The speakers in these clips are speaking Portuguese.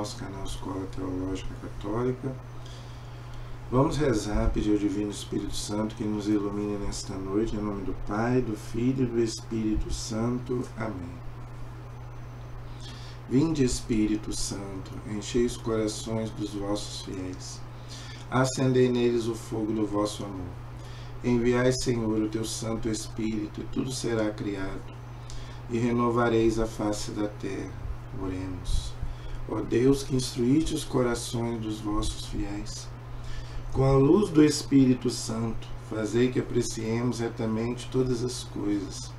nosso canal Escola Teológica Católica. Vamos rezar, pedir ao Divino Espírito Santo que nos ilumine nesta noite, em nome do Pai, do Filho e do Espírito Santo. Amém. Vinde, Espírito Santo, enchei os corações dos vossos fiéis, acendei neles o fogo do vosso amor. Enviai, Senhor, o teu Santo Espírito, e tudo será criado, e renovareis a face da terra. Oremos. Ó Deus, que instruíste os corações dos vossos fiéis, com a luz do Espírito Santo, fazei que apreciemos retamente todas as coisas,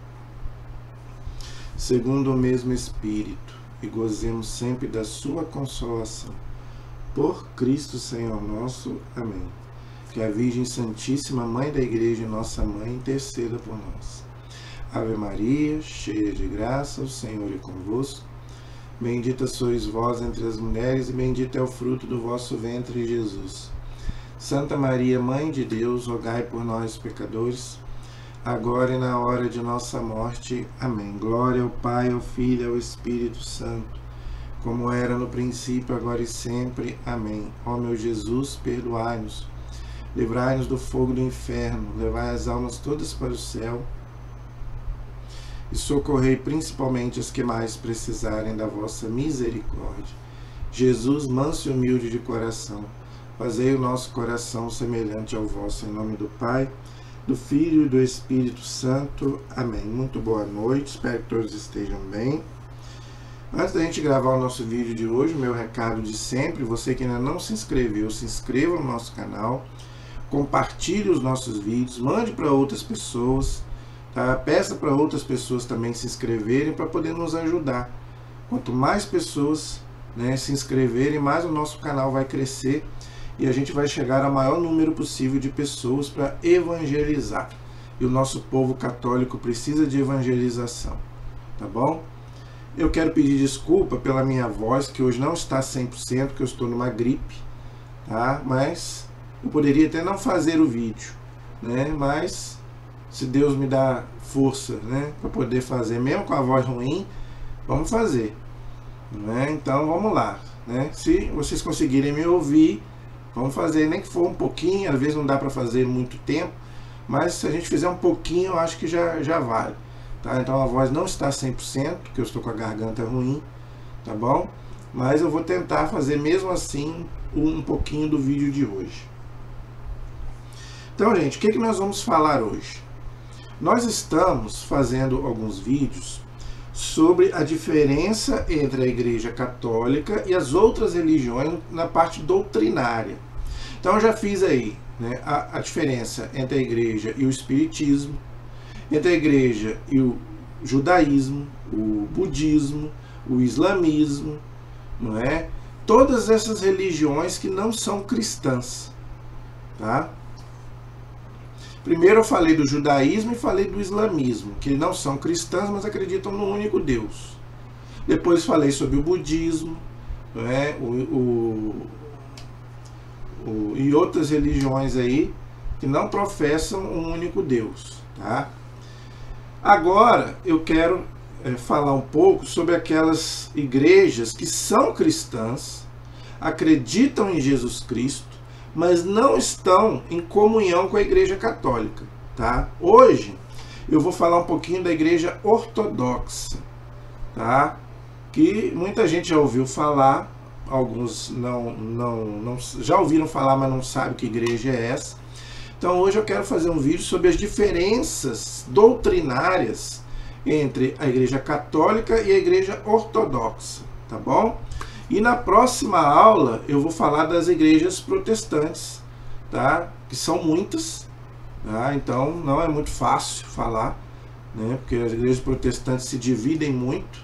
segundo o mesmo Espírito, e gozemos sempre da sua consolação. Por Cristo Senhor nosso. Amém. Que a Virgem Santíssima, Mãe da Igreja e nossa Mãe, interceda por nós. Ave Maria, cheia de graça, o Senhor é convosco. Bendita sois vós entre as mulheres, e bendito é o fruto do vosso ventre, Jesus. Santa Maria, Mãe de Deus, rogai por nós, pecadores, agora e na hora de nossa morte. Amém. Glória ao Pai, ao Filho e ao Espírito Santo, como era no princípio, agora e sempre. Amém. Ó meu Jesus, perdoai-nos, livrai-nos do fogo do inferno, levai as almas todas para o céu e socorrei principalmente as que mais precisarem da vossa misericórdia. Jesus, manso e humilde de coração, fazei o nosso coração semelhante ao vosso, em nome do Pai, do Filho e do Espírito Santo. Amém. Muito boa noite, espero que todos estejam bem. Antes da gente gravar o nosso vídeo de hoje, meu recado de sempre: você que ainda não se inscreveu, se inscreva no nosso canal, compartilhe os nossos vídeos, mande para outras pessoas, tá? Peça para outras pessoas também se inscreverem para poder nos ajudar. Quanto mais pessoas, se inscreverem, mais o nosso canal vai crescer e a gente vai chegar ao maior número possível de pessoas para evangelizar. E o nosso povo católico precisa de evangelização, tá bom? Eu quero pedir desculpa pela minha voz, que hoje não está 100%, porque eu estou numa gripe, tá? Mas eu poderia até não fazer o vídeo, mas se Deus me dá força, para poder fazer, mesmo com a voz ruim, vamos fazer, Então vamos lá, Se vocês conseguirem me ouvir, vamos fazer, nem que for um pouquinho, às vezes não dá para fazer muito tempo, mas se a gente fizer um pouquinho, eu acho que já vale, tá? Então a voz não está 100%, porque eu estou com a garganta ruim, tá bom? Mas eu vou tentar fazer mesmo assim um pouquinho do vídeo de hoje. Então, gente, o que nós vamos falar hoje? Nós estamos fazendo alguns vídeos sobre a diferença entre a Igreja Católica e as outras religiões na parte doutrinária. Então eu já fiz aí a diferença entre a Igreja e o Espiritismo, entre a Igreja e o Judaísmo, o Budismo, o Islamismo, todas essas religiões que não são cristãs, tá? Primeiro eu falei do judaísmo e falei do islamismo, que não são cristãs, mas acreditam no único Deus. Depois falei sobre o budismo, e outras religiões aí que não professam um único Deus, tá? Agora eu quero falar um pouco sobre aquelas igrejas que são cristãs, acreditam em Jesus Cristo, mas não estão em comunhão com a Igreja Católica, tá? Hoje eu vou falar um pouquinho da Igreja Ortodoxa, tá? Que muita gente já ouviu falar, alguns não já ouviram falar, mas não sabem que igreja é essa. Então hoje eu quero fazer um vídeo sobre as diferenças doutrinárias entre a Igreja Católica e a Igreja Ortodoxa, tá bom? E na próxima aula eu vou falar das igrejas protestantes, tá? Que são muitas, tá? Então não é muito fácil falar, porque as igrejas protestantes se dividem muito,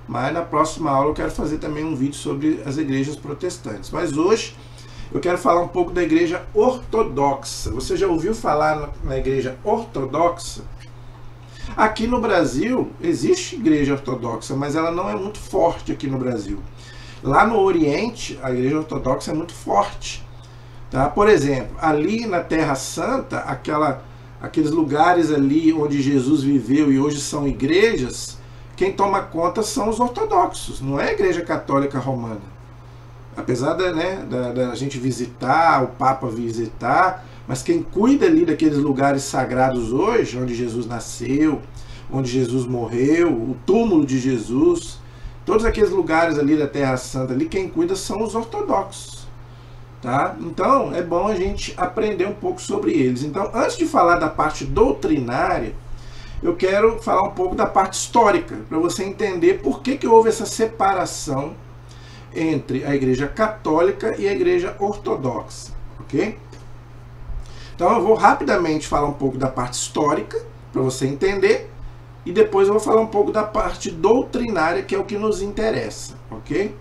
mas na próxima aula eu quero fazer também um vídeo sobre as igrejas protestantes. Mas hoje eu quero falar um pouco da Igreja Ortodoxa. Você já ouviu falar na Igreja Ortodoxa? Aqui no Brasil existe Igreja Ortodoxa, mas ela não é muito forte aqui no Brasil. Lá no Oriente, a Igreja Ortodoxa é muito forte, tá? Por exemplo, ali na Terra Santa, aqueles lugares ali onde Jesus viveu e hoje são igrejas, quem toma conta são os ortodoxos, não é a Igreja Católica Romana, Apesar da gente visitar, o Papa visitar, mas quem cuida ali daqueles lugares sagrados hoje, onde Jesus nasceu, onde Jesus morreu, o túmulo de Jesus, todos aqueles lugares ali da Terra Santa, ali, quem cuida são os ortodoxos. Tá? Então é bom a gente aprender um pouco sobre eles. Então, antes de falar da parte doutrinária, eu quero falar um pouco da parte histórica, para você entender por que houve essa separação entre a Igreja Católica e a Igreja Ortodoxa, ok? Então eu vou rapidamente falar um pouco da parte histórica, para você entender, e depois eu vou falar um pouco da parte doutrinária, que é o que nos interessa, ok?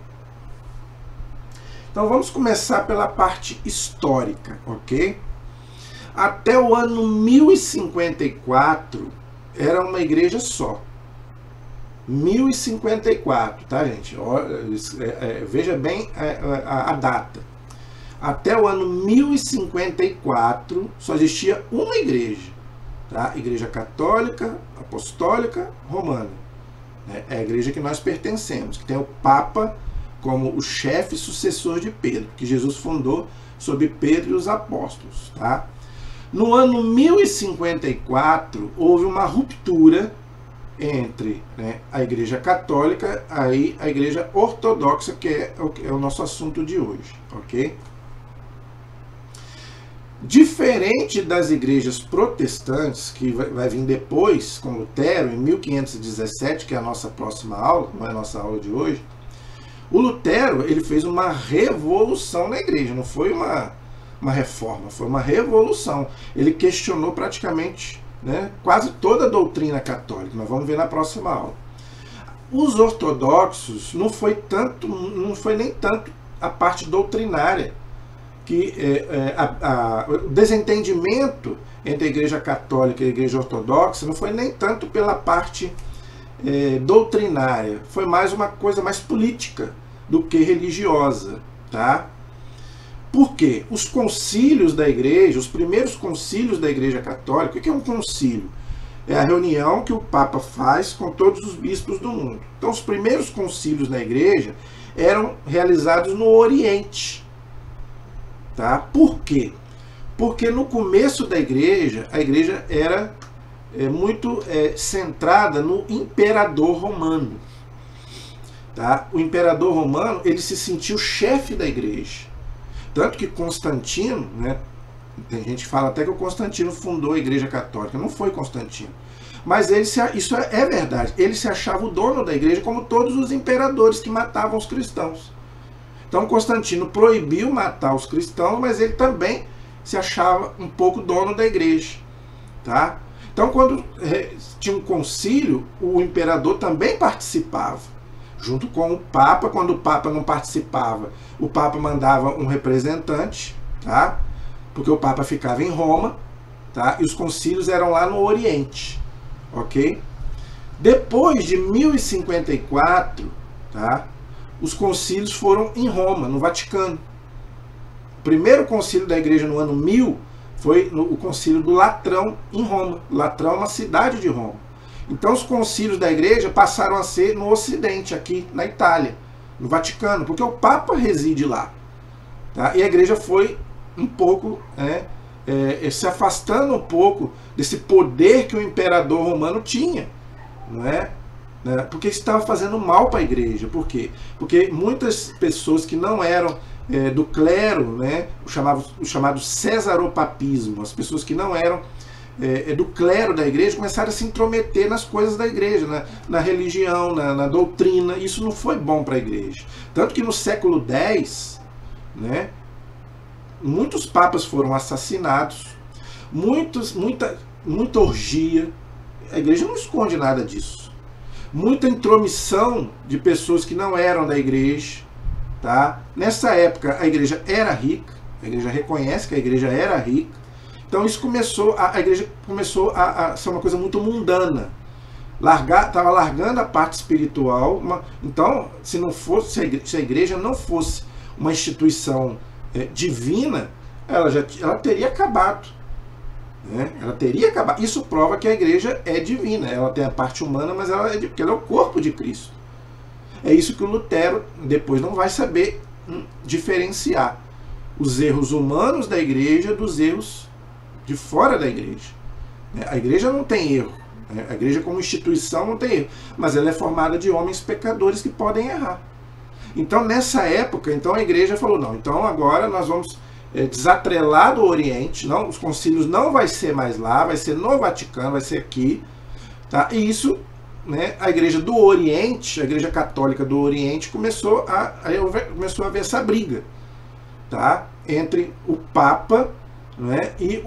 Então vamos começar pela parte histórica, ok? Até o ano 1054 era uma igreja só. 1054, tá, gente? Veja bem a data. Até o ano 1054 só existia uma igreja, tá? Igreja Católica, Apostólica, Romana. É a igreja que nós pertencemos, que tem o Papa como o chefe e sucessor de Pedro, que Jesus fundou sob Pedro e os apóstolos, tá? No ano 1054 houve uma ruptura entre a Igreja Católica e a Igreja Ortodoxa, que é o nosso assunto de hoje, ok? Diferente das igrejas protestantes, que vai vir depois, com Lutero, em 1517, que é a nossa próxima aula, não é a nossa aula de hoje, o Lutero ele fez uma revolução na igreja, não foi uma reforma, foi uma revolução. Ele questionou praticamente quase toda a doutrina católica. Nós vamos ver na próxima aula. Os ortodoxos não foi nem tanto a parte doutrinária, que o desentendimento entre a Igreja Católica e a Igreja Ortodoxa não foi nem tanto pela parte doutrinária, foi mais uma coisa mais política do que religiosa, tá? Por quê? Os concílios da igreja, os primeiros concílios da Igreja Católica, o que é um concílio? É a reunião que o Papa faz com todos os bispos do mundo. Então, os primeiros concílios na igreja eram realizados no Oriente. Tá? Por quê? Porque no começo da igreja, a igreja era muito centrada no imperador romano. Tá? O imperador romano ele se sentiu chefe da igreja. Tanto que Constantino, tem gente que fala até que o Constantino fundou a Igreja Católica. Não foi Constantino. Mas isso é verdade. Ele se achava o dono da igreja, como todos os imperadores que matavam os cristãos. Então Constantino proibiu matar os cristãos, mas ele também se achava um pouco dono da igreja. Tá? Então quando tinha um concílio, o imperador também participava. Junto com o Papa. Quando o Papa não participava, o Papa mandava um representante, tá? Porque o Papa ficava em Roma, tá? E os concílios eram lá no Oriente, ok? Depois de 1054, tá? Os concílios foram em Roma, no Vaticano. O primeiro concílio da igreja no ano 1000 foi o concílio do Latrão, em Roma. Latrão é uma cidade de Roma. Então os concílios da igreja passaram a ser no Ocidente, aqui na Itália, no Vaticano, porque o Papa reside lá. Tá? E a igreja foi um pouco se afastando um pouco desse poder que o imperador romano tinha. Não é? Porque isso estava fazendo mal para a igreja. Por quê? Porque muitas pessoas que não eram do clero, o chamado cesaropapismo, as pessoas que não eram do clero da igreja, começaram a se intrometer nas coisas da igreja, na religião, na doutrina. Isso não foi bom para a igreja. Tanto que no século X, muitos papas foram assassinados, muita orgia. A igreja não esconde nada disso. Muita intromissão de pessoas que não eram da igreja. Tá? Nessa época a igreja era rica, a igreja reconhece que a igreja era rica. Então isso a igreja começou a ser uma coisa muito mundana. Estava largando a parte espiritual. Então, se a igreja não fosse uma instituição divina, ela teria acabado. Ela teria acabado. Isso prova que a igreja é divina. Ela tem a parte humana, mas porque ela é o corpo de Cristo. É isso que o Lutero depois não vai saber diferenciar os erros humanos da igreja dos erros de fora da igreja. A igreja não tem erro. A igreja como instituição não tem erro. Mas ela é formada de homens pecadores que podem errar. Então, nessa época, então a igreja falou, não, então agora nós vamos desatrelar do Oriente, não, os concílios não vai ser mais lá, vai ser no Vaticano, vai ser aqui. Tá? E isso, né, a igreja do Oriente, a igreja católica do Oriente, começou a haver essa briga, tá? Entre o Papa, né, e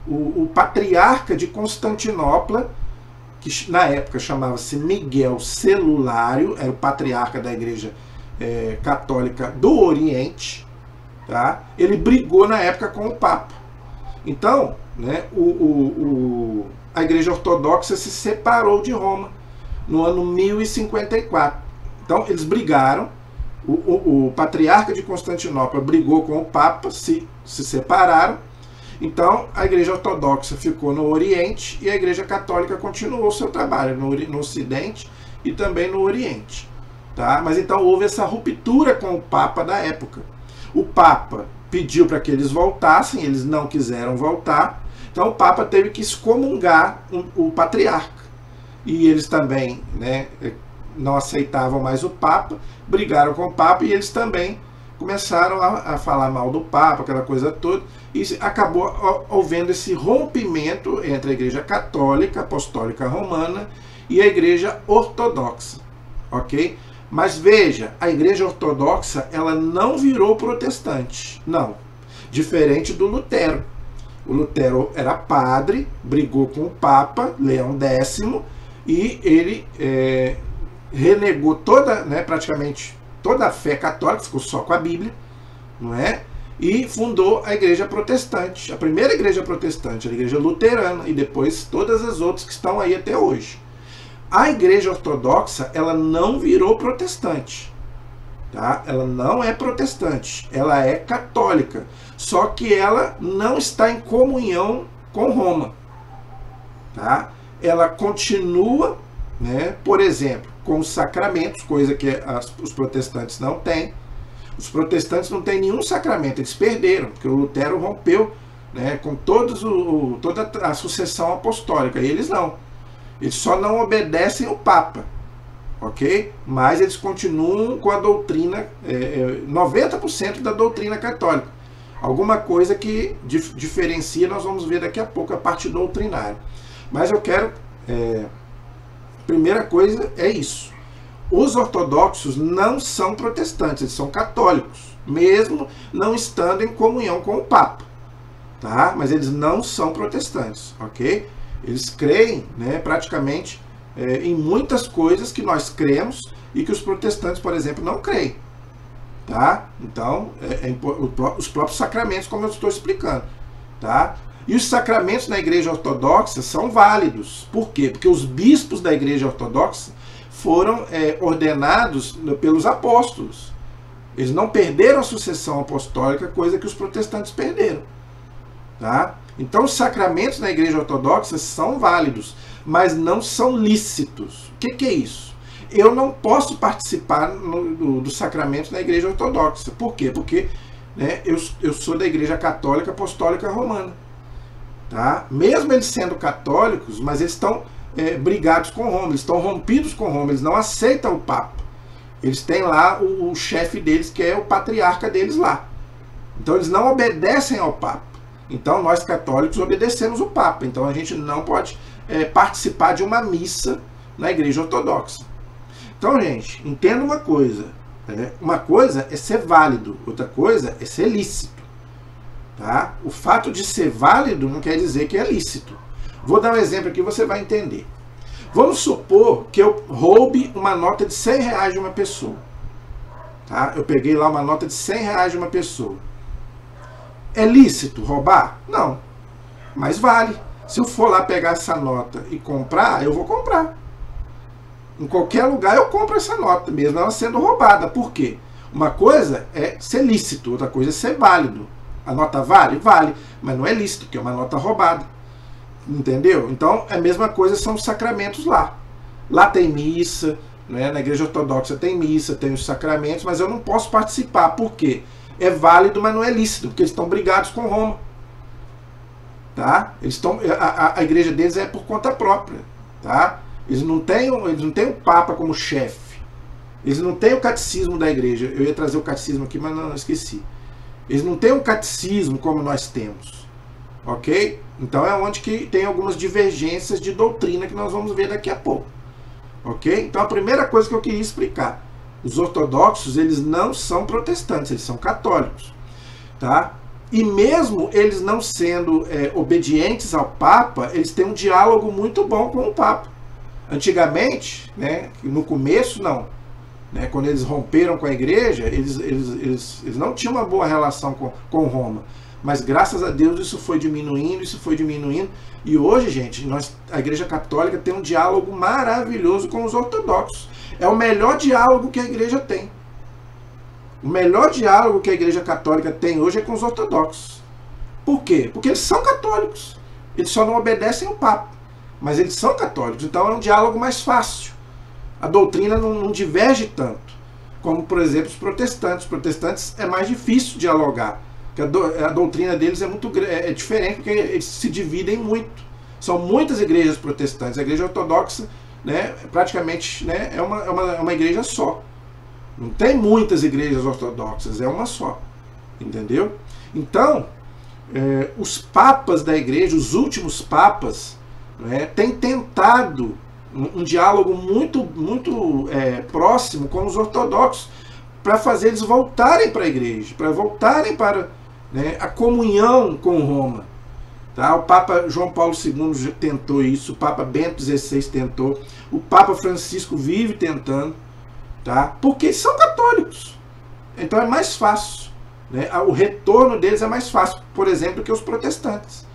o patriarca de Constantinopla, que na época chamava-se Miguel Celulário, era o patriarca da igreja católica do Oriente, tá? Ele brigou na época com o Papa. Então, né, a igreja ortodoxa se separou de Roma no ano 1054. Então, eles brigaram, o patriarca de Constantinopla brigou com o Papa, se separaram. Então, a igreja ortodoxa ficou no Oriente e a igreja católica continuou seu trabalho no Ocidente e também no Oriente. Tá? Mas então houve essa ruptura com o Papa da época. O Papa pediu para que eles voltassem, eles não quiseram voltar. Então o Papa teve que excomungar o patriarca. E eles também, né, não aceitavam mais o Papa, brigaram com o Papa e eles também começaram a falar mal do Papa, aquela coisa toda. E acabou havendo esse rompimento entre a Igreja Católica, Apostólica Romana e a Igreja Ortodoxa. Ok? Mas veja, a Igreja Ortodoxa ela não virou protestante. Não. Diferente do Lutero. O Lutero era padre, brigou com o Papa, Leão X, e ele renegou toda, né, praticamente toda a fé católica, ficou só com a Bíblia, não é? E fundou a igreja protestante, a primeira igreja protestante, a igreja luterana, e depois todas as outras que estão aí até hoje. A igreja ortodoxa, ela não virou protestante, tá? Ela não é protestante, ela é católica, só que ela não está em comunhão com Roma, tá? Ela continua, né, por exemplo, com os sacramentos, coisa que os protestantes não têm. Os protestantes não têm nenhum sacramento, eles perderam, porque o Lutero rompeu, né, com toda a sucessão apostólica, e eles não. Eles só não obedecem o Papa, ok? Mas eles continuam com a doutrina, 90% da doutrina católica. Alguma coisa que diferencia, nós vamos ver daqui a pouco, a parte doutrinária. Mas eu quero... primeira coisa é isso. Os ortodoxos não são protestantes, eles são católicos, mesmo não estando em comunhão com o Papa, tá? Mas eles não são protestantes, ok? Eles creem, né, praticamente em muitas coisas que nós cremos e que os protestantes, por exemplo, não creem, tá? Então, os próprios sacramentos, como eu estou explicando, tá? E os sacramentos na igreja ortodoxa são válidos. Por quê? Porque os bispos da igreja ortodoxa foram ordenados pelos apóstolos. Eles não perderam a sucessão apostólica, coisa que os protestantes perderam. Tá? Então os sacramentos na igreja ortodoxa são válidos, mas não são lícitos. O que é isso? Eu não posso participar dos sacramentos na igreja ortodoxa. Por quê? Porque, né, eu sou da igreja católica apostólica romana. Tá? Mesmo eles sendo católicos, mas eles estão brigados com Roma, eles estão rompidos com Roma, eles não aceitam o Papa. Eles têm lá o chefe deles, que é o patriarca deles lá. Então eles não obedecem ao Papa. Então nós católicos obedecemos o Papa. Então a gente não pode participar de uma missa na igreja ortodoxa. Então, gente, entenda uma coisa. Uma coisa é ser válido, outra coisa é ser lícito. Tá? O fato de ser válido não quer dizer que é lícito. Vou dar um exemplo aqui, você vai entender. Vamos supor que eu roube uma nota de 100 reais de uma pessoa. Tá? Eu peguei lá uma nota de 100 reais de uma pessoa. É lícito roubar? Não. Mas vale. Se eu for lá pegar essa nota e comprar, eu vou comprar. Em qualquer lugar eu compro essa nota, mesmo ela sendo roubada. Por quê? Uma coisa é ser lícito, outra coisa é ser válido. A nota vale? Vale. Mas não é lícito, porque é uma nota roubada. Entendeu? Então, a mesma coisa são os sacramentos lá. Lá tem missa, né? Na igreja ortodoxa tem missa, tem os sacramentos, mas eu não posso participar. Por quê? É válido, mas não é lícito, porque eles estão brigados com Roma. Tá? A igreja deles é por conta própria. Tá? Eles não têm o Papa como chefe. Eles não têm o catecismo da igreja. Eu ia trazer o catecismo aqui, mas não esqueci. Eles não têm um catecismo como nós temos. Ok? Então é onde que tem algumas divergências de doutrina que nós vamos ver daqui a pouco. Ok? Então a primeira coisa que eu queria explicar. Os ortodoxos, eles não são protestantes, eles são católicos. Tá? E mesmo eles não sendo obedientes ao Papa, eles têm um diálogo muito bom com o Papa. Antigamente, né, no começo não. Né, quando eles romperam com a igreja, eles não tinham uma boa relação com Roma. Mas graças a Deus isso foi diminuindo, E hoje, gente, a igreja católica tem um diálogo maravilhoso com os ortodoxos. É o melhor diálogo que a igreja tem. O melhor diálogo que a igreja católica tem hoje é com os ortodoxos. Por quê? Porque eles são católicos. Eles só não obedecem o Papa. Mas eles são católicos. Então é um diálogo mais fácil. A doutrina não diverge tanto. Como, por exemplo, os protestantes. Os protestantes é mais difícil dialogar. Porque a doutrina deles é diferente, porque eles se dividem muito. São muitas igrejas protestantes. A igreja ortodoxa, né, praticamente, né, é uma igreja só. Não tem muitas igrejas ortodoxas, é uma só. Entendeu? Então, os papas da igreja, os últimos papas, né, têm tentado um diálogo muito próximo com os ortodoxos, para fazer eles voltarem para a igreja, para voltarem para, né, a comunhão com Roma. Tá? O Papa João Paulo II tentou isso, o Papa Bento XVI tentou, o Papa Francisco vive tentando. Tá? Porque eles são católicos. Então é mais fácil. Né? O retorno deles é mais fácil, por exemplo, que os protestantes.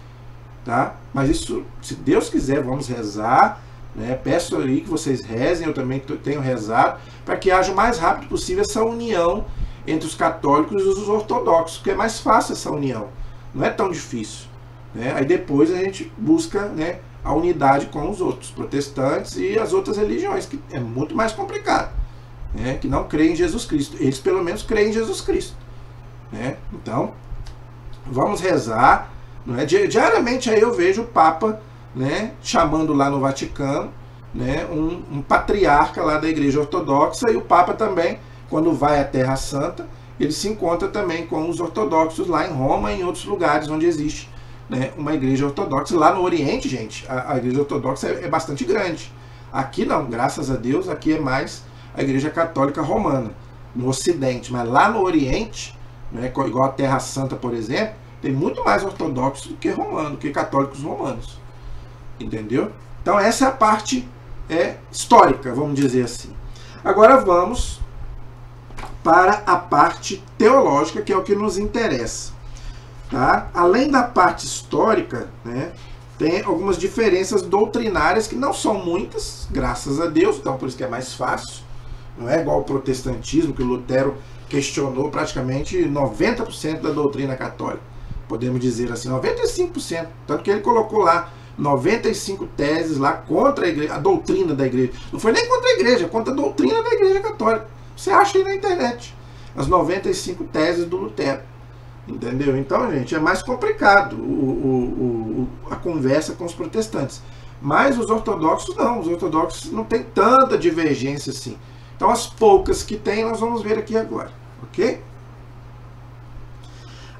Tá? Mas isso, se Deus quiser, vamos rezar. Né? Peço aí que vocês rezem, eu também tenho rezado, para que haja o mais rápido possível essa união entre os católicos e os ortodoxos, porque é mais fácil essa união. Não é tão difícil. Né? Aí depois a gente busca, né, a unidade com os outros protestantes e as outras religiões, que é muito mais complicado. Né, que não creem em Jesus Cristo. Eles pelo menos creem em Jesus Cristo. Né? Então, vamos rezar. Não é? Diariamente aí eu vejo o Papa, né, chamando lá no Vaticano, né, um patriarca lá da Igreja Ortodoxa, e o Papa também, quando vai à Terra Santa, ele se encontra também com os ortodoxos lá em Roma e em outros lugares onde existe, né, uma Igreja Ortodoxa. Lá no Oriente, gente, a Igreja Ortodoxa é bastante grande. Aqui não, graças a Deus, aqui é mais a Igreja Católica Romana, no Ocidente, mas lá no Oriente, né, igual a Terra Santa, por exemplo, tem muito mais ortodoxos do que romano, que católicos romanos. Entendeu? Então essa é a parte histórica, vamos dizer assim. Agora vamos para a parte teológica, que é o que nos interessa. Tá? Além da parte histórica, né, tem algumas diferenças doutrinárias que não são muitas, graças a Deus, então por isso que é mais fácil. Não é igual o protestantismo, que o Lutero questionou praticamente 90% da doutrina católica. Podemos dizer assim, 95%. Tanto que ele colocou lá 95 teses lá contra a igreja, a doutrina da igreja. Não foi nem contra a igreja, contra a doutrina da igreja católica. Você acha aí na internet. As 95 teses do Lutero. Entendeu? Então, gente, é mais complicado a conversa com os protestantes. Mas os ortodoxos não. Os ortodoxos não tem tanta divergência assim. Então, as poucas que tem, nós vamos ver aqui agora. Ok?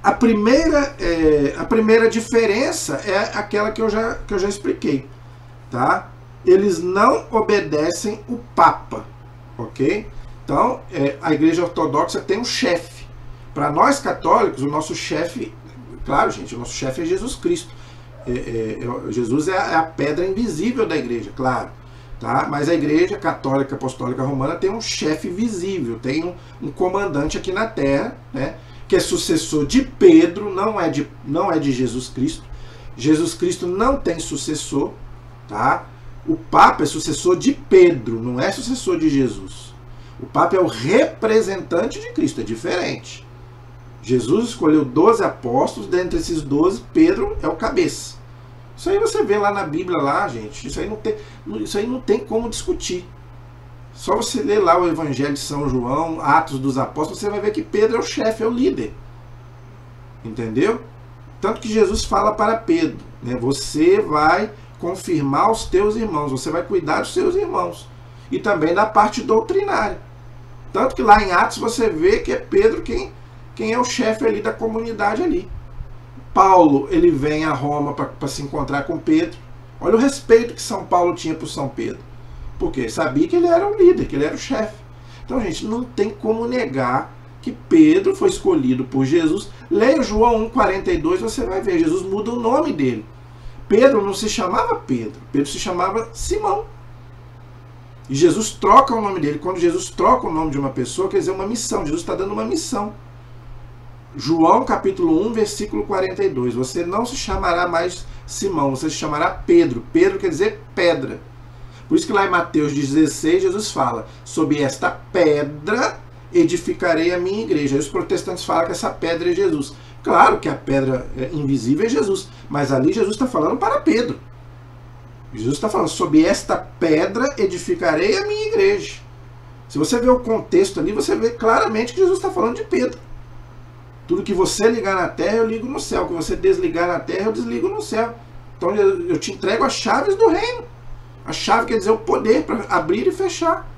A primeira diferença é aquela que eu já expliquei. Tá? Eles não obedecem o Papa. Ok? Então, a Igreja Ortodoxa tem um chefe. Para nós católicos, o nosso chefe, claro, gente, o nosso chefe é Jesus Cristo. Jesus é a pedra invisível da igreja, claro. Tá? Mas a Igreja Católica Apostólica Romana tem um chefe visível, tem um comandante aqui na Terra, né, que é sucessor de Pedro, não é de Jesus Cristo. Jesus Cristo não tem sucessor. Tá? O Papa é sucessor de Pedro, não é sucessor de Jesus. O Papa é o representante de Cristo, é diferente. Jesus escolheu 12 apóstolos, dentre esses 12, Pedro é o cabeça. Isso aí você vê lá na Bíblia, lá, gente, isso aí não tem como discutir. Só você ler lá o Evangelho de São João, Atos dos Apóstolos, você vai ver que Pedro é o chefe, é o líder. Entendeu? Tanto que Jesus fala para Pedro, né, você vai confirmar os teus irmãos, você vai cuidar dos seus irmãos. E também da parte doutrinária. Tanto que lá em Atos você vê que é Pedro quem é o chefe ali da comunidade ali. Paulo, ele vem a Roma para se encontrar com Pedro. Olha o respeito que São Paulo tinha por São Pedro. Porque sabia que ele era o líder, que ele era o chefe. Então, gente, não tem como negar que Pedro foi escolhido por Jesus. Leia João 1,42, você vai ver, Jesus muda o nome dele. Pedro não se chamava Pedro, Pedro se chamava Simão. E Jesus troca o nome dele. Quando Jesus troca o nome de uma pessoa, quer dizer uma missão. Jesus está dando uma missão. João capítulo 1, versículo 42. Você não se chamará mais Simão, você se chamará Pedro. Pedro quer dizer pedra. Por isso que lá em Mateus 16, Jesus fala, sob esta pedra edificarei a minha igreja. Aí os protestantes falam que essa pedra é Jesus. Claro que a pedra invisível é Jesus, mas ali Jesus está falando para Pedro. Jesus está falando, sob esta pedra edificarei a minha igreja. Se você vê o contexto ali, você vê claramente que Jesus está falando de Pedro. Tudo que você ligar na terra, eu ligo no céu. O que você desligar na terra, eu desligo no céu. Então eu te entrego as chaves do reino. A chave quer dizer o poder para abrir e fechar.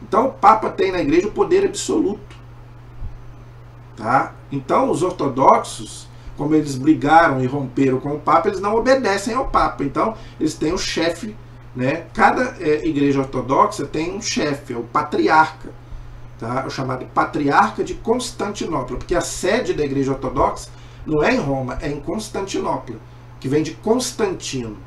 Então o Papa tem na igreja o poder absoluto. Tá? Então os ortodoxos, como eles brigaram e romperam com o Papa, eles não obedecem ao Papa. Então eles têm o chefe, né? Cada igreja ortodoxa tem um chefe, é o patriarca. Tá? O chamado Patriarca de Constantinopla, porque a sede da igreja ortodoxa não é em Roma, é em Constantinopla, que vem de Constantino,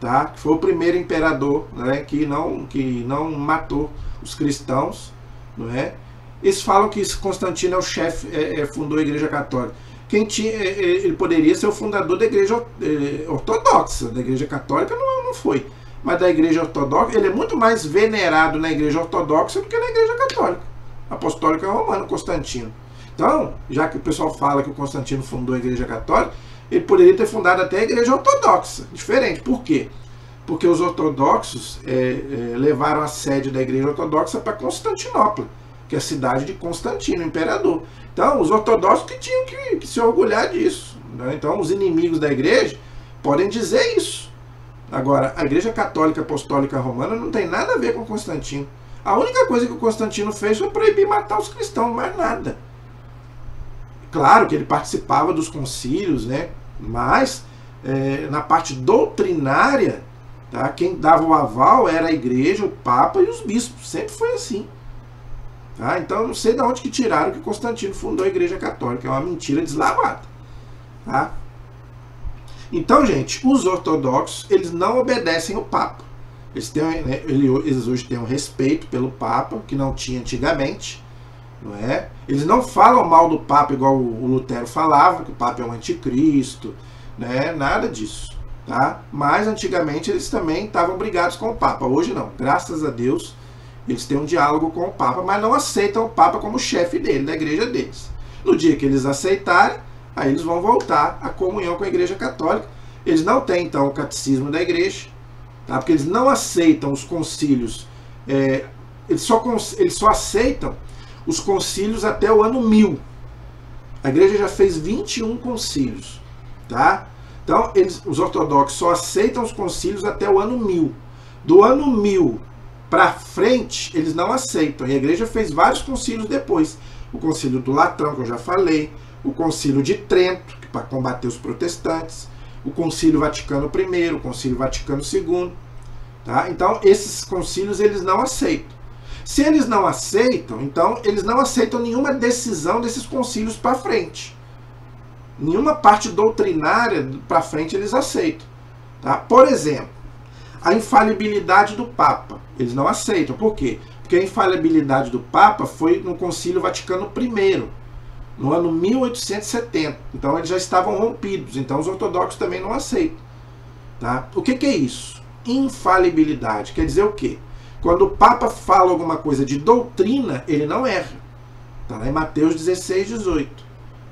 tá? Que foi o primeiro imperador, né, que não matou os cristãos, não é? Eles falam que Constantino é o chefe, fundou a igreja católica. Ele poderia ser o fundador da igreja ortodoxa, da igreja católica não foi, mas da igreja ortodoxa, ele é muito mais venerado na igreja ortodoxa do que na igreja católica apostólica romana, Constantino. Então, já que o pessoal fala que o Constantino fundou a igreja católica, ele poderia ter fundado até a igreja ortodoxa, diferente. Por quê? Porque os ortodoxos levaram a sede da igreja ortodoxa para Constantinopla, que é a cidade de Constantino, imperador. Então, os ortodoxos que tinham que se orgulhar disso, né? Então, os inimigos da igreja podem dizer isso. Agora, a igreja católica apostólica romana não tem nada a ver com Constantino. A única coisa que o Constantino fez foi proibir matar os cristãos, mais nada. Claro que ele participava dos concílios, né? Mas na parte doutrinária, tá? Quem dava o aval era a igreja, o Papa e os bispos. Sempre foi assim. Tá? Então eu não sei de onde que tiraram que Constantino fundou a igreja católica. É uma mentira deslavada. Tá? Então, gente, os ortodoxos, eles não obedecem o Papa. Eles hoje têm um respeito pelo Papa, que não tinha antigamente. Não é? Eles não falam mal do Papa igual o Lutero falava, que o Papa é um anticristo, né? Nada disso. Tá? Mas antigamente eles também estavam brigados com o Papa. Hoje não. Graças a Deus, eles têm um diálogo com o Papa, mas não aceitam o Papa como chefe dele, da igreja deles. No dia que eles aceitarem, aí eles vão voltar à comunhão com a igreja católica. Eles não têm, então, o catecismo da igreja, tá? Porque eles não aceitam os concílios, eles só aceitam os concílios até o ano 1000. A igreja já fez 21 concílios. Tá? Então, os ortodoxos só aceitam os concílios até o ano 1000. Do ano 1000 para frente, eles não aceitam. E a igreja fez vários concílios depois. O concílio do Latrão, que eu já falei. O concílio de Trento, para combater os protestantes. O concílio Vaticano I, o concílio Vaticano II. Tá? Então, esses concílios eles não aceitam. Se eles não aceitam, então eles não aceitam nenhuma decisão desses concílios para frente. Nenhuma parte doutrinária para frente eles aceitam. Tá? Por exemplo, a infalibilidade do Papa. Eles não aceitam. Por quê? Porque a infalibilidade do Papa foi no Concílio Vaticano I, no ano 1870. Então eles já estavam rompidos. Então os ortodoxos também não aceitam. Tá? O que é isso? Infalibilidade. Quer dizer o quê? Quando o Papa fala alguma coisa de doutrina, ele não erra. Está lá em Mateus 16, 18.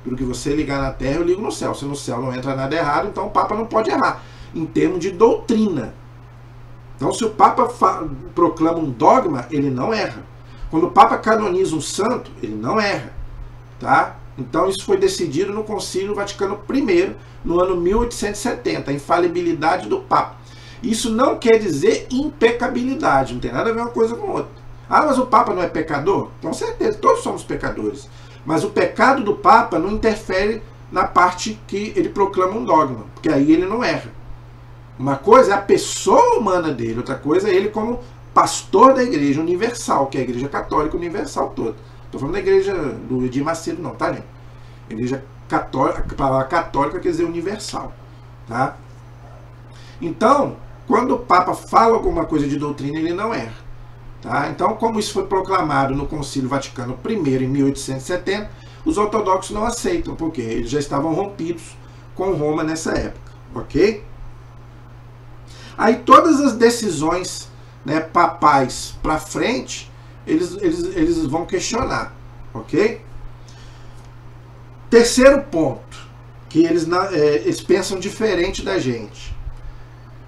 Tudo que você ligar na terra, eu ligo no céu. Se no céu não entra nada errado, então o Papa não pode errar. Em termos de doutrina. Então, se o Papa proclama um dogma, ele não erra. Quando o Papa canoniza um santo, ele não erra. Tá? Então, isso foi decidido no Concílio Vaticano I, no ano 1870, a infalibilidade do Papa. Isso não quer dizer impecabilidade, não tem nada a ver uma coisa com outra. Ah, mas o Papa não é pecador? Com certeza, todos somos pecadores. Mas o pecado do Papa não interfere na parte que ele proclama um dogma, porque aí ele não erra. Uma coisa é a pessoa humana dele, outra coisa é ele como pastor da igreja universal, que é a igreja católica universal toda. Estou falando da igreja do Edir Macedo não, tá, gente? Igreja católica, a palavra católica quer dizer universal, tá? Então, quando o Papa fala alguma coisa de doutrina, ele não erra, tá? Então, como isso foi proclamado no Concílio Vaticano I, em 1870, os ortodoxos não aceitam, porque eles já estavam rompidos com Roma nessa época, ok? Aí todas as decisões, né, papais para frente, eles vão questionar, ok? Terceiro ponto, que eles pensam diferente da gente,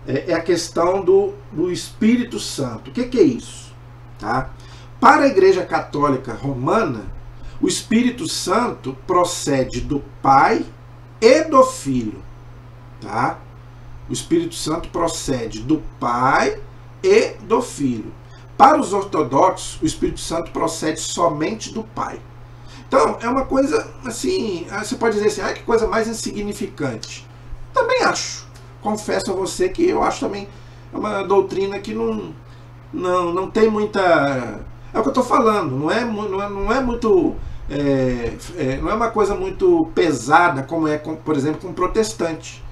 é a questão do Espírito Santo. O que é isso? Tá? Para a Igreja Católica Romana, o Espírito Santo procede do Pai e do Filho. Tá? O Espírito Santo procede do Pai e do Filho. Para os ortodoxos, o Espírito Santo procede somente do Pai. Então, é uma coisa assim, você pode dizer assim, que coisa mais insignificante. Também acho. Confesso a você que eu acho também uma doutrina que não tem muita... É o que eu estou falando, não é muito... não é uma coisa muito pesada, como é, por exemplo, com um protestante,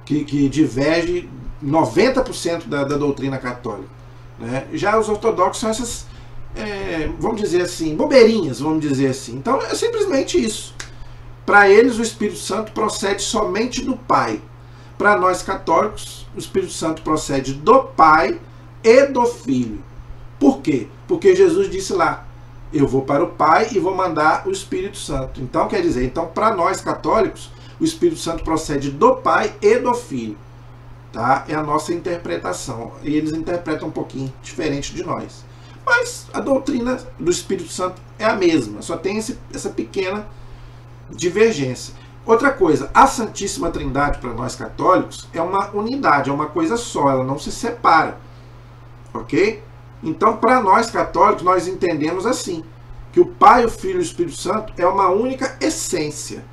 que diverge 90% da doutrina católica. Né? Já os ortodoxos são essas, vamos dizer assim, bobeirinhas, vamos dizer assim. Então é simplesmente isso. Para eles o Espírito Santo procede somente do Pai. Para nós católicos, o Espírito Santo procede do Pai e do Filho. Por quê? Porque Jesus disse lá, eu vou para o Pai e vou mandar o Espírito Santo. Então quer dizer, para nós católicos, o Espírito Santo procede do Pai e do Filho. Tá? É a nossa interpretação. E eles interpretam um pouquinho diferente de nós. Mas a doutrina do Espírito Santo é a mesma. Só tem essa pequena divergência. Outra coisa, a Santíssima Trindade para nós católicos é uma unidade, é uma coisa só. Ela não se separa. Ok? Então, para nós católicos, nós entendemos assim. Que o Pai, o Filho e o Espírito Santo é uma única essência.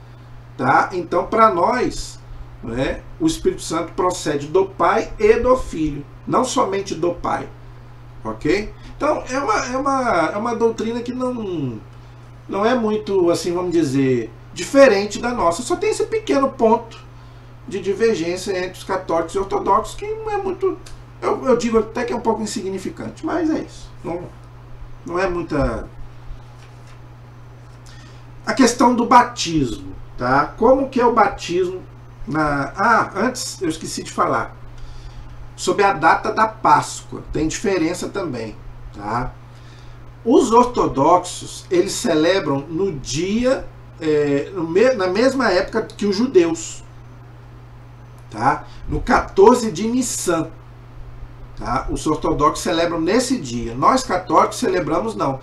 Tá? Então, para nós... né, o Espírito Santo procede do Pai e do Filho, não somente do Pai, ok? Então é uma doutrina que não é muito, assim, vamos dizer, diferente da nossa. Só tem esse pequeno ponto de divergência entre os católicos e ortodoxos que não é muito, eu digo até que é um pouco insignificante, mas é isso, não é muita. A questão do batismo, tá? Como que é o batismo? Antes eu esqueci de falar sobre a data da Páscoa. Tem diferença também, tá? Os ortodoxos, eles celebram no dia, na mesma época que os judeus, tá? No 14 de Nissan, tá? Os ortodoxos celebram nesse dia. Nós católicos celebramos não.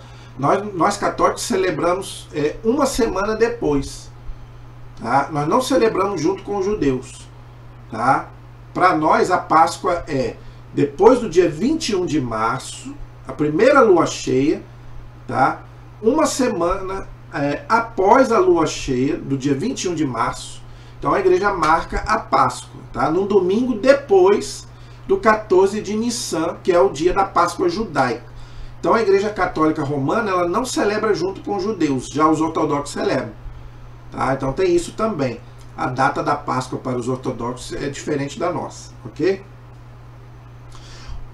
Nós católicos celebramos uma semana depois. Tá? Nós não celebramos junto com os judeus. Tá? Para nós, a Páscoa é depois do dia 21 de março, a primeira lua cheia, tá? Uma semana após a lua cheia, do dia 21 de março. Então a igreja marca a Páscoa, tá? Num domingo depois do 14 de Nissan, que é o dia da Páscoa judaica. Então a igreja católica romana, ela não celebra junto com os judeus, já os ortodoxos celebram. Tá? Então tem isso também. A data da Páscoa para os ortodoxos é diferente da nossa, ok?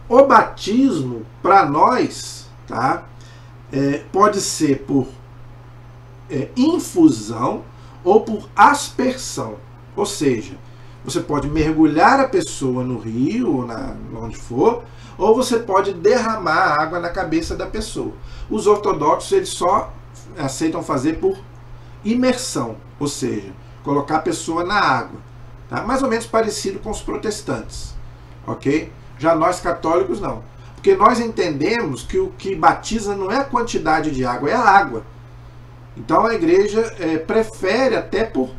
O batismo, para nós, tá? Pode ser por infusão ou por aspersão. Ou seja, você pode mergulhar a pessoa no rio, ou onde for, ou você pode derramar água na cabeça da pessoa. Os ortodoxos, eles só aceitam fazer por imersão, ou seja, colocar a pessoa na água, tá? Mais ou menos parecido com os protestantes, ok? Já nós católicos não. Porque nós entendemos que o que batiza não é a quantidade de água, é a água. Então a igreja prefere até por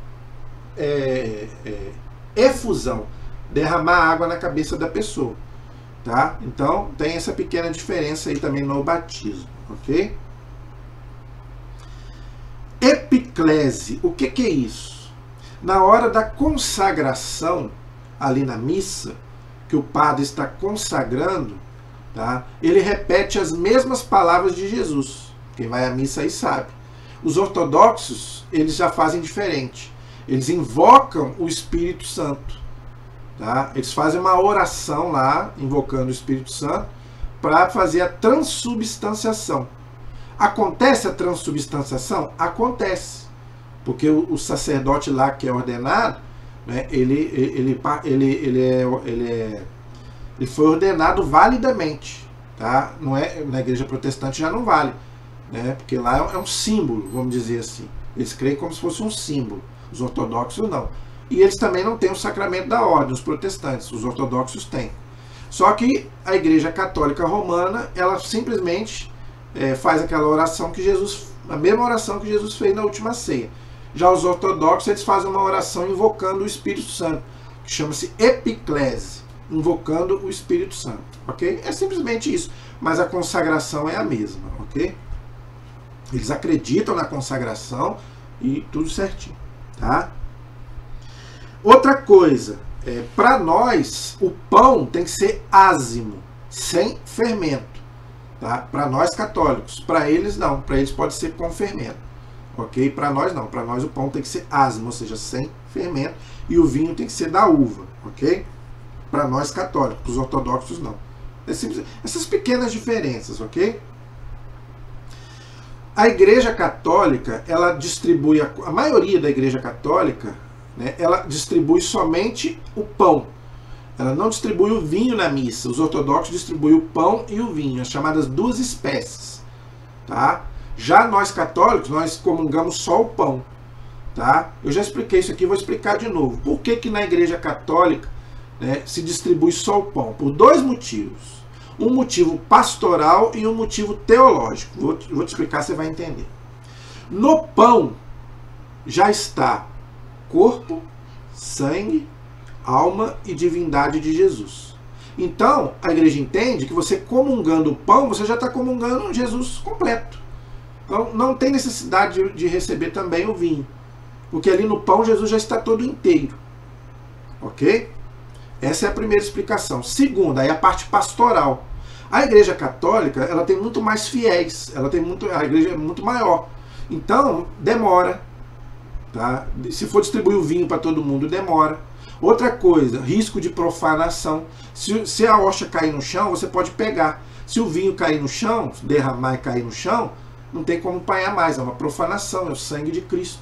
efusão, derramar água na cabeça da pessoa. Tá? Então tem essa pequena diferença aí também no batismo. Ok? Epiclese, o que é isso? Na hora da consagração, ali na missa, que o padre está consagrando, tá? Ele repete as mesmas palavras de Jesus. Quem vai à missa aí sabe. Os ortodoxos, eles já fazem diferente. Eles invocam o Espírito Santo. Tá? Eles fazem uma oração lá, invocando o Espírito Santo, para fazer a transubstanciação. Acontece a transubstanciação? Acontece. Porque o sacerdote lá que é ordenado, né, ele foi ordenado validamente. Tá? Não é, na igreja protestante já não vale. Né, porque lá é um símbolo, vamos dizer assim. Eles creem como se fosse um símbolo. Os ortodoxos não. E eles também não têm o sacramento da ordem, os protestantes. Os ortodoxos têm. Só que a Igreja Católica Romana, ela simplesmente faz aquela oração que Jesus, a mesma oração que Jesus fez na última ceia. Já os ortodoxos, eles fazem uma oração invocando o Espírito Santo, que chama-se epiclese, invocando o Espírito Santo, ok? É simplesmente isso, mas a consagração é a mesma, ok? Eles acreditam na consagração e tudo certinho, tá? Outra coisa, para nós, o pão tem que ser ázimo, sem fermento. Tá? Para nós católicos, para eles não, para eles pode ser com fermento, ok? Para nós não, para nós o pão tem que ser ázimo, ou seja, sem fermento, e o vinho tem que ser da uva, ok? Para nós católicos, para os ortodoxos não. É simples, essas pequenas diferenças, ok? A Igreja Católica, ela distribui, a maioria da Igreja Católica, né, ela distribui somente o pão. Ela não distribui o vinho na missa. Os ortodoxos distribuem o pão e o vinho, as chamadas duas espécies. Tá? Já nós católicos, nós comungamos só o pão. Tá? Eu já expliquei isso aqui, vou explicar de novo. Por que na Igreja Católica, né, se distribui só o pão? Por dois motivos. Um motivo pastoral e um motivo teológico. Vou te explicar, você vai entender. No pão já está corpo, sangue, alma e divindade de Jesus. Então, a igreja entende que você comungando o pão, você já está comungando Jesus completo. Então, não tem necessidade de receber também o vinho. Porque ali no pão, Jesus já está todo inteiro. Ok? Essa é a primeira explicação. Segunda, aí a parte pastoral. A igreja católica, ela tem muito mais fiéis. A igreja é muito maior. Então, demora. Tá? Se for distribuir o vinho para todo mundo, demora. Outra coisa, risco de profanação. Se a hóstia cair no chão, você pode pegar. Se o vinho cair no chão, derramar e cair no chão, não tem como apanhar mais. É uma profanação, é o sangue de Cristo.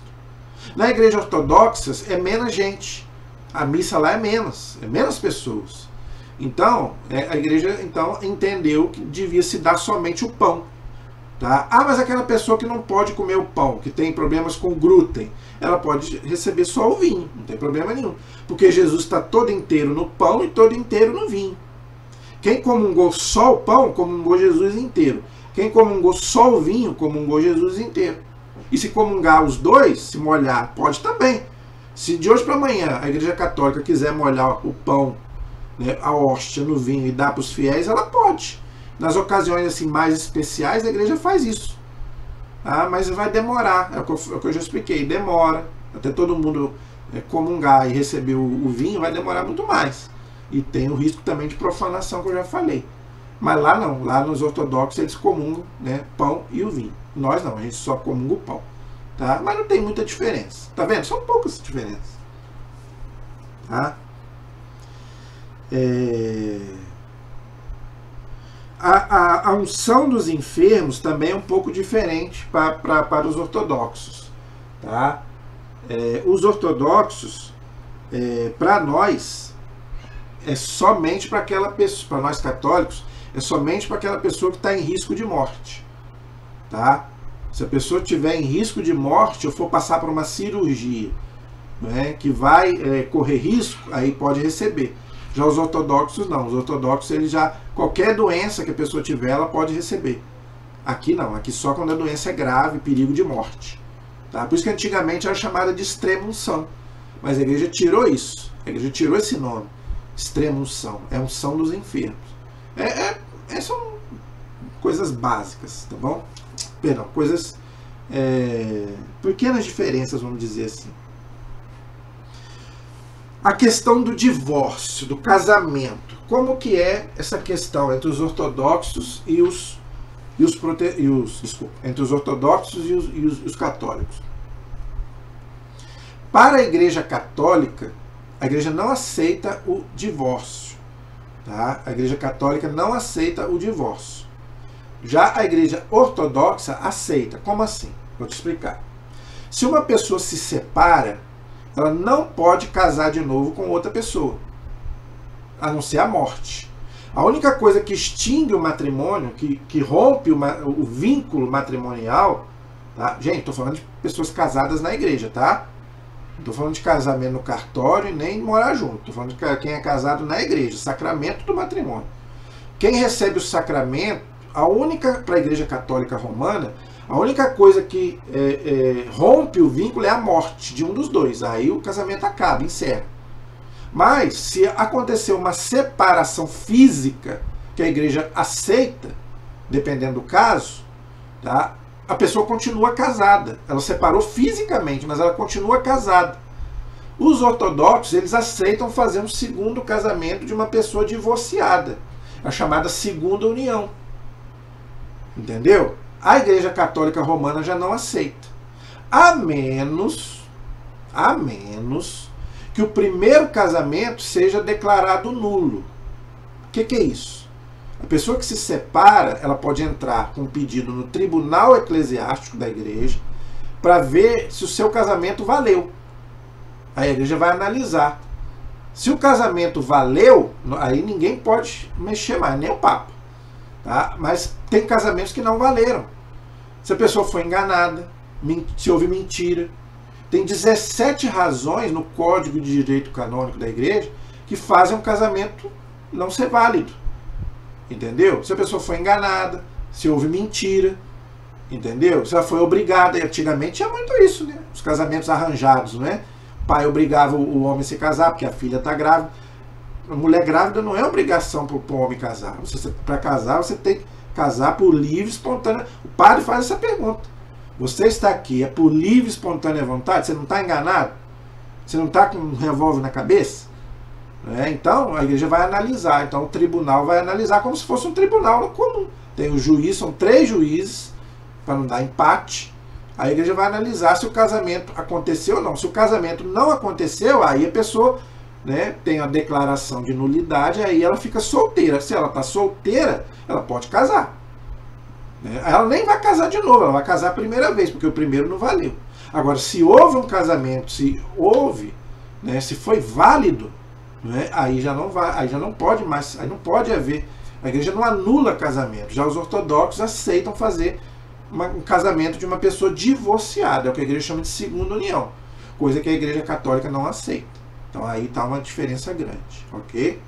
Na igreja ortodoxa é menos gente. A missa lá é menos pessoas. Então, a igreja entendeu que devia se dar somente o pão. Tá? Ah, mas aquela pessoa que não pode comer o pão, que tem problemas com glúten, ela pode receber só o vinho, não tem problema nenhum. Porque Jesus está todo inteiro no pão e todo inteiro no vinho. Quem comungou só o pão, comungou Jesus inteiro. Quem comungou só o vinho, comungou Jesus inteiro. E se comungar os dois, se molhar, pode também. Se de hoje para amanhã a Igreja Católica quiser molhar o pão, né, a hóstia no vinho e dar para os fiéis, ela pode. Nas ocasiões assim, mais especiais, a igreja faz isso. Ah, mas vai demorar, é o que eu já expliquei, demora. Até todo mundo comungar e receber o vinho, vai demorar muito mais. E tem o risco também de profanação, que eu já falei. Mas lá não, lá nos ortodoxos eles comungam, né, pão e o vinho. Nós não, a gente só comunga o pão. Tá? Mas não tem muita diferença. Tá vendo? São poucas diferenças. Tá? A unção dos enfermos também é um pouco diferente para os ortodoxos. Tá? Os ortodoxos, para nós, é somente para aquela pessoa, para nós católicos, é somente para aquela pessoa que está em risco de morte. Tá? Se a pessoa estiver em risco de morte ou for passar por uma cirurgia, né, que vai correr risco, aí pode receber. Já os ortodoxos não. Os ortodoxos, eles já, qualquer doença que a pessoa tiver, ela pode receber. Aqui não, aqui só quando a doença é grave, perigo de morte. Tá? Por isso que antigamente era chamada de extrema unção. Mas a igreja tirou isso. A igreja tirou esse nome. Extrema unção. É unção dos enfermos. São coisas básicas, tá bom? Perdão, coisas... pequenas diferenças, vamos dizer assim. A questão do divórcio, do casamento. Como que é essa questão entre os ortodoxos e entre os ortodoxos e os católicos? Para a Igreja Católica, a Igreja não aceita o divórcio. Tá? A Igreja Católica não aceita o divórcio. Já a Igreja Ortodoxa aceita. Como assim? Vou te explicar. Se uma pessoa se separa, ela não pode casar de novo com outra pessoa, a não ser a morte. A única coisa que extingue o matrimônio, que rompe o vínculo matrimonial, tá? Gente, estou falando de pessoas casadas na igreja, tá? Não estou falando de casamento no cartório e nem morar junto. Estou falando de quem é casado na igreja, sacramento do matrimônio. Quem recebe o sacramento, para a Igreja Católica Romana, a única coisa que rompe o vínculo é a morte de um dos dois. Aí o casamento acaba, encerra. Mas, se acontecer uma separação física, que a igreja aceita, dependendo do caso, tá? A pessoa continua casada. Ela separou fisicamente, mas ela continua casada. Os ortodoxos, eles aceitam fazer um segundo casamento de uma pessoa divorciada, a chamada segunda união. Entendeu? A Igreja Católica Romana já não aceita. A menos que o primeiro casamento seja declarado nulo. O que é isso? A pessoa que se separa, ela pode entrar com um pedido no tribunal eclesiástico da igreja para ver se o seu casamento valeu. Aí a igreja vai analisar. Se o casamento valeu, aí ninguém pode mexer mais, nem o Papa. Tá? Mas tem casamentos que não valeram. Se a pessoa foi enganada, se houve mentira. Tem 17 razões no Código de Direito Canônico da Igreja que fazem um casamento não ser válido. Entendeu? Se a pessoa foi enganada, se houve mentira, entendeu? Se ela foi obrigada, e antigamente tinha muito isso, né? Os casamentos arranjados, né? O pai obrigava o homem a se casar porque a filha está grávida. A mulher grávida não é obrigação para o homem casar. Para casar, você tem que casar por livre, espontânea. O padre faz essa pergunta. Você está aqui, é por livre, espontânea vontade? Você não está enganado? Você não está com um revólver na cabeça? Então, a igreja vai analisar. Então, o tribunal vai analisar como se fosse um tribunal comum. Tem o juiz, são 3 juízes, para não dar empate. A igreja vai analisar se o casamento aconteceu ou não. Se o casamento não aconteceu, aí a pessoa, né, tem a declaração de nulidade, aí ela fica solteira. Se ela está solteira, ela pode casar. Ela nem vai casar de novo, ela vai casar a primeira vez, porque o primeiro não valeu. Agora, se houve um casamento, se foi válido, aí já não vai, aí já não pode mais, aí não pode haver. A igreja não anula casamento. Já os ortodoxos aceitam fazer um casamento de uma pessoa divorciada, é o que a igreja chama de segunda união, coisa que a Igreja Católica não aceita. Então aí está uma diferença grande, ok?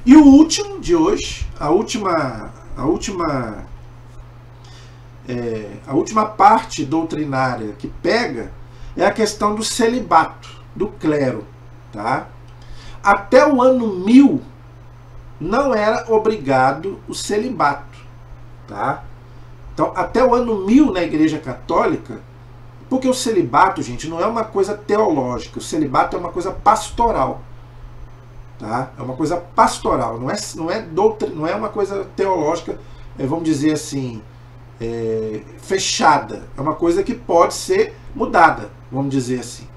E o último de hoje, a última parte doutrinária que pega é a questão do celibato, do clero. Tá? Até o ano 1000 não era obrigado o celibato. Tá? Então, até o ano 1000 na Igreja Católica, porque o celibato, gente, não é uma coisa teológica, o celibato é uma coisa pastoral. Tá? É uma coisa pastoral, não é uma coisa teológica, vamos dizer assim, fechada. É uma coisa que pode ser mudada, vamos dizer assim.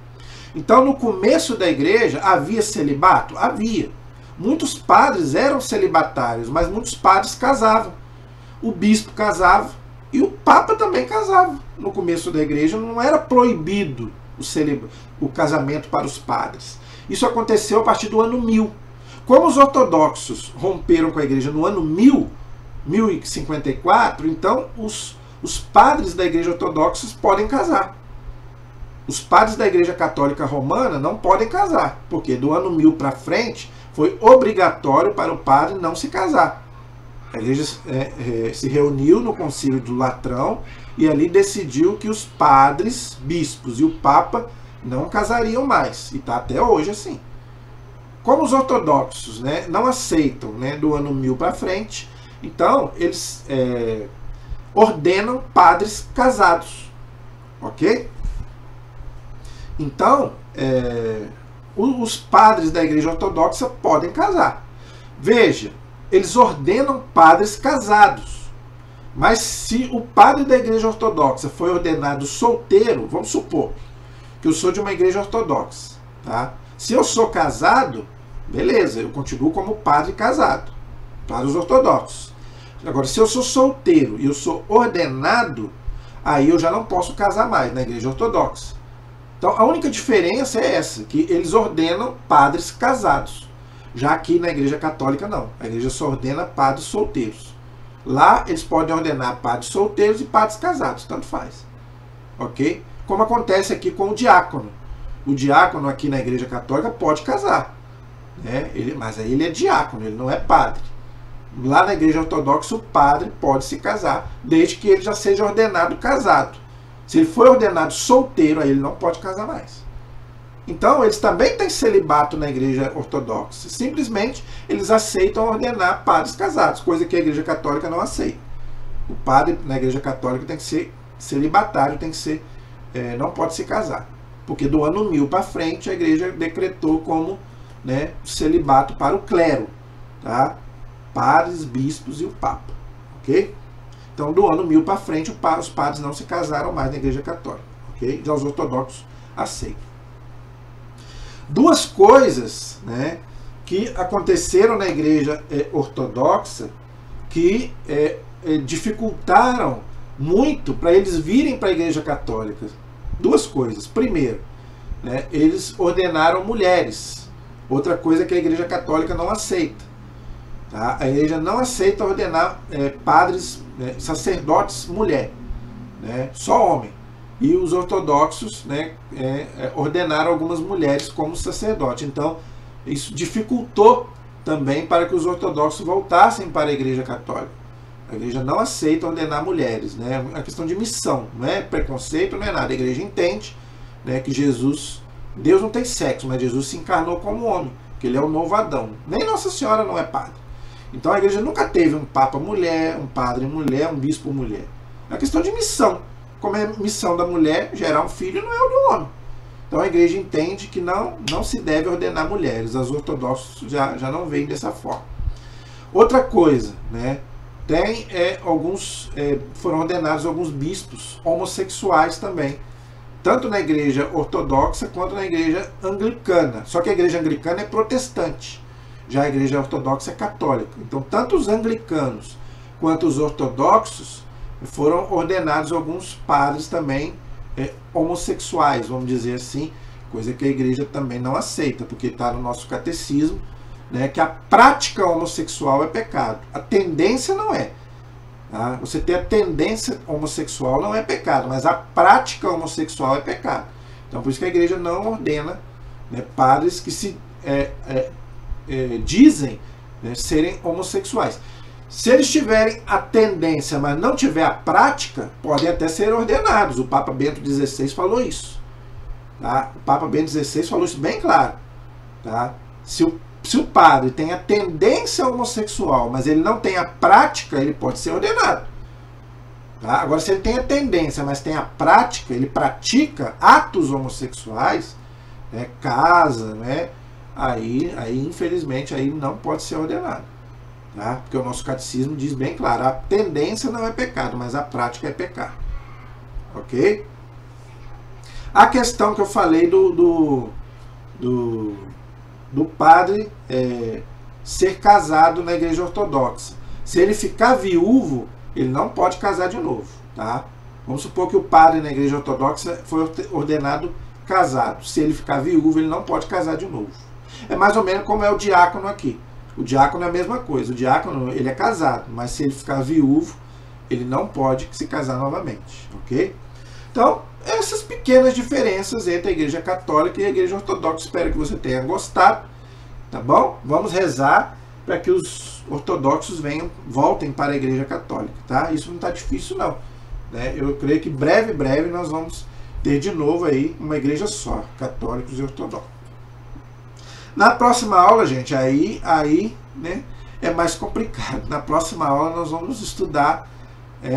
Então, no começo da igreja, havia celibato? Havia. Muitos padres eram celibatários, mas muitos padres casavam. O bispo casava e o papa também casava. No começo da igreja não era proibido o casamento para os padres. Isso aconteceu a partir do ano 1000. Como os ortodoxos romperam com a igreja no ano 1054, então os padres da igreja ortodoxa podem casar. Os padres da Igreja Católica Romana não podem casar, porque do ano 1000 para frente foi obrigatório para o padre não se casar. A igreja se reuniu no Concílio do Latrão e ali decidiu que os padres, bispos e o Papa não casariam mais. E está até hoje assim. Como os ortodoxos, né, não aceitam, né, do ano 1000 para frente, então eles ordenam padres casados. Ok? Então, os padres da Igreja Ortodoxa podem casar. Veja, eles ordenam padres casados. Mas se o padre da Igreja Ortodoxa foi ordenado solteiro, vamos supor que eu sou de uma igreja ortodoxa, tá? Se eu sou casado, beleza, eu continuo como padre casado, para os ortodoxos. Agora, se eu sou solteiro e eu sou ordenado, aí eu já não posso casar mais na Igreja Ortodoxa. Então, a única diferença é essa, que eles ordenam padres casados. Já aqui na Igreja Católica, não. A igreja só ordena padres solteiros. Lá, eles podem ordenar padres solteiros e padres casados, tanto faz. Ok? Como acontece aqui com o diácono. O diácono aqui na Igreja Católica pode casar, né? Mas aí ele é diácono, ele não é padre. Lá na Igreja Ortodoxa, o padre pode se casar, desde que ele já seja ordenado casado. Se ele for ordenado solteiro, aí ele não pode casar mais. Então, eles também têm celibato na Igreja Ortodoxa. Simplesmente, eles aceitam ordenar padres casados, coisa que a Igreja Católica não aceita. O padre na Igreja Católica tem que ser celibatário, tem que ser, não pode se casar. Porque do ano 1000 para frente, a Igreja decretou como, né, celibato para o clero, tá? Padres, bispos e o Papa. Ok? Então, do ano 1000 para frente, os padres não se casaram mais na Igreja Católica. Ok? Já os ortodoxos aceitam. Duas coisas, né, que aconteceram na Igreja Ortodoxa que dificultaram muito para eles virem para a Igreja Católica. Duas coisas. Primeiro, né, eles ordenaram mulheres. Outra coisa que a Igreja Católica não aceita. Tá? A Igreja não aceita ordenar padres, sacerdotes mulher, né, só homem. E os ortodoxos, né, ordenaram algumas mulheres como sacerdote. Então, isso dificultou também para que os ortodoxos voltassem para a Igreja Católica. A Igreja não aceita ordenar mulheres, né? É uma questão de missão, não é preconceito, não é nada. A Igreja entende, né, que Deus não tem sexo, mas Jesus se encarnou como homem, que ele é o novo Adão. Nem Nossa Senhora não é padre. Então a Igreja nunca teve um papa mulher, um padre mulher, um bispo mulher. É uma questão de missão. Como é a missão da mulher gerar um filho, não é o do homem. Então a Igreja entende que não se deve ordenar mulheres. Os ortodoxos já não veem dessa forma. Outra coisa, né? Foram ordenados alguns bispos homossexuais também. Tanto na Igreja Ortodoxa quanto na Igreja Anglicana. Só que a Igreja Anglicana é protestante. Já a Igreja Ortodoxa é católica. Então tanto os anglicanos quanto os ortodoxos foram ordenados alguns padres também homossexuais, vamos dizer assim, coisa que a Igreja também não aceita, porque está no nosso catecismo, né, que a prática homossexual é pecado. A tendência não é. Tá? Você ter a tendência homossexual não é pecado, mas a prática homossexual é pecado. Então por isso que a Igreja não ordena, né, padres que se dizem, né, serem homossexuais. Se eles tiverem a tendência, mas não tiver a prática, podem até ser ordenados. O Papa Bento XVI falou isso. Tá? O Papa Bento XVI falou isso bem claro. Tá? Se o padre tem a tendência homossexual, mas ele não tem a prática, ele pode ser ordenado. Tá? Agora, se ele tem a tendência, mas tem a prática, ele pratica atos homossexuais, né, casa, né, aí infelizmente aí não pode ser ordenado. Tá? Porque o nosso catecismo diz bem claro, a tendência não é pecado, mas a prática é pecar. Ok? A questão que eu falei do padre ser casado na Igreja Ortodoxa. Se ele ficar viúvo, ele não pode casar de novo. Tá? Vamos supor que o padre na Igreja Ortodoxa foi ordenado casado. Se ele ficar viúvo, ele não pode casar de novo. É mais ou menos como é o diácono aqui. O diácono é a mesma coisa. O diácono, ele é casado, mas se ele ficar viúvo, ele não pode se casar novamente, ok? Então, essas pequenas diferenças entre a Igreja Católica e a Igreja Ortodoxa. Espero que você tenha gostado, tá bom? Vamos rezar para que os ortodoxos voltem para a Igreja Católica, tá? Isso não está difícil não, né? Eu creio que breve nós vamos ter de novo aí uma igreja só, católicos e ortodoxos. Na próxima aula, gente, aí né, é mais complicado. Na próxima aula nós vamos estudar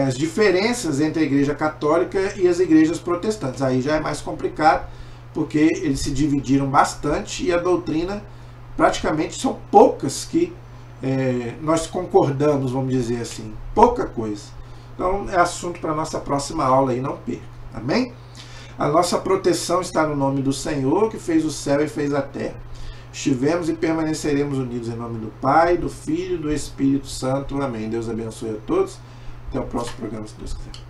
as diferenças entre a Igreja Católica e as igrejas protestantes. Aí já é mais complicado, porque eles se dividiram bastante e a doutrina praticamente são poucas que nós concordamos, vamos dizer assim, pouca coisa. Então é assunto para a nossa próxima aula aí, não perca, amém? A nossa proteção está no nome do Senhor, que fez o céu e fez a terra. Estivemos e permaneceremos unidos em nome do Pai, do Filho e do Espírito Santo, amém. Deus abençoe a todos, até o próximo programa, se Deus quiser.